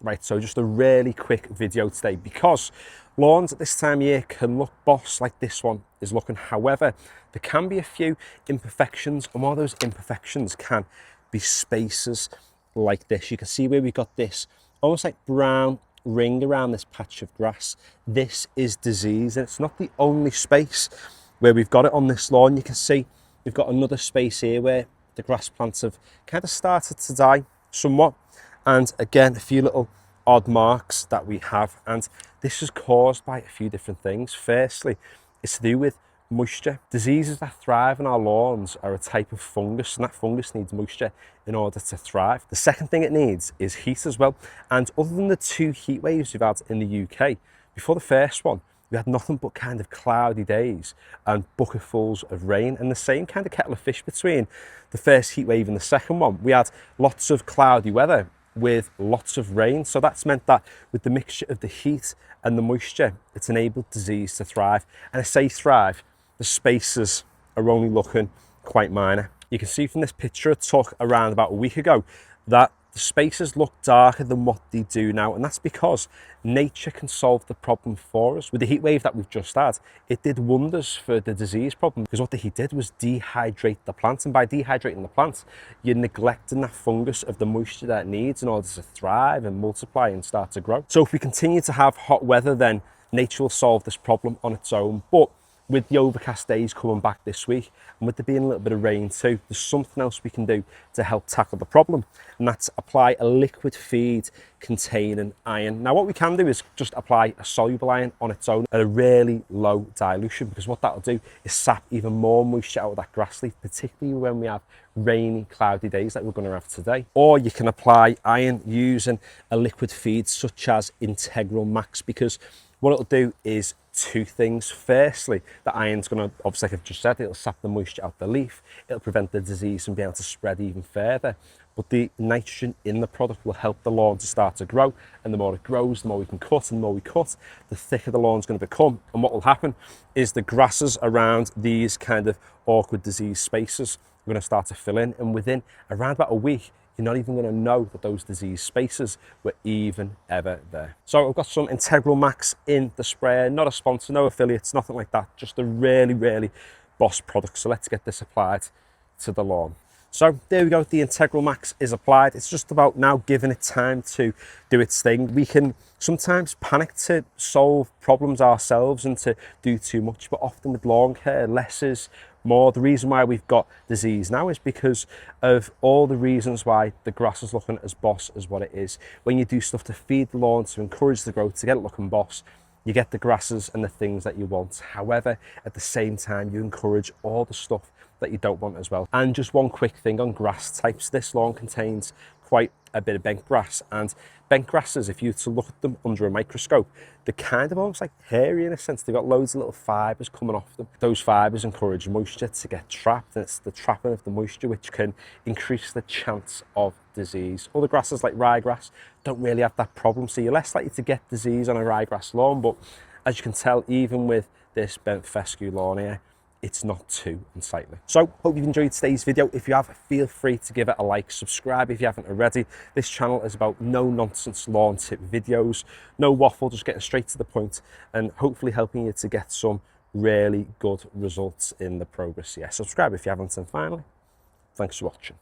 Right, so just a really quick video today because lawns at this time of year can look boss like this one is looking. However, there can be a few imperfections, and one of those imperfections can be spaces like this. You can see where we've got this almost like brown ring around this patch of grass. This is disease, and it's not the only space where we've got it on this lawn. You can see we've got another space here where the grass plants have kind of started to die somewhat, and again a few little odd marks that we have, and this is caused by a few different things. Firstly, it's to do with moisture. Diseases that thrive on our lawns are a type of fungus, and that fungus needs moisture in order to thrive. The second thing it needs is heat as well, and other than the 2 heat waves we've had in the UK, before the first one we had nothing but kind of cloudy days and bucketfuls of rain, and the same kind of kettle of fish between the first heat wave and the second one. We had lots of cloudy weather with lots of rain, so that's meant that with the mixture of the heat and the moisture, it's enabled disease to thrive. And I say thrive, the spaces are only looking quite minor. You can see from this picture I took around about a week ago that the spaces look darker than what they do now, and that's because nature can solve the problem for us. With the heat wave that we've just had, it did wonders for the disease problem, because what the heat did was dehydrate the plant, and by dehydrating the plant, you're neglecting that fungus of the moisture that it needs in order to thrive and multiply and start to grow. So if we continue to have hot weather, then nature will solve this problem on its own. But with the overcast days coming back this week, and with there being a little bit of rain too, there's something else we can do to help tackle the problem, and that's apply a liquid feed containing iron. Now what we can do is just apply a soluble iron on its own at a really low dilution, because what that'll do is sap even more moisture out of that grass leaf, particularly when we have rainy, cloudy days like we're going to have today. Or you can apply iron using a liquid feed such as Integral Max, because what it'll do is 2 things. Firstly, the iron's going to, obviously like I've just said, it'll sap the moisture out the leaf, it'll prevent the disease from being able to spread even further, but the nitrogen in the product will help the lawn to start to grow, and the more it grows, the more we can cut, and the more we cut, the thicker the lawn's going to become. And what will happen is the grasses around these kind of awkward disease spaces are going to start to fill in, and within around about a week, you're not even going to know that those disease spaces were even ever there. So I've got some Integral Max in the sprayer, not a sponsor, no affiliates, nothing like that, just a really, really boss product. So let's get this applied to the lawn. So there we go, the Integral Max is applied. It's just about now giving it time to do its thing. We can sometimes panic to solve problems ourselves and to do too much, but often with lawn care, less is more. The reason why we've got disease now is because of all the reasons why the grass is looking as boss as what it is. When you do stuff to feed the lawn, to encourage the growth, to get it looking boss, you get the grasses and the things that you want. However, at the same time, you encourage all the stuff that you don't want as well. And just one quick thing on grass types, this lawn contains quite a bit of bent grass, and bent grasses, if you were to look at them under a microscope, they're kind of almost like hairy in a sense. They've got loads of little fibres coming off them. Those fibres encourage moisture to get trapped, and it's the trapping of the moisture which can increase the chance of disease. Other grasses like ryegrass don't really have that problem, so you're less likely to get disease on a ryegrass lawn, but as you can tell, even with this bent fescue lawn here, it's not too unsightly. So hope you've enjoyed today's video. If you have, feel free to give it a like, subscribe if you haven't already. This channel is about no nonsense lawn tip videos, no waffle, just getting straight to the point and hopefully helping you to get some really good results in the progress. Yeah, subscribe if you haven't, and finally, thanks for watching.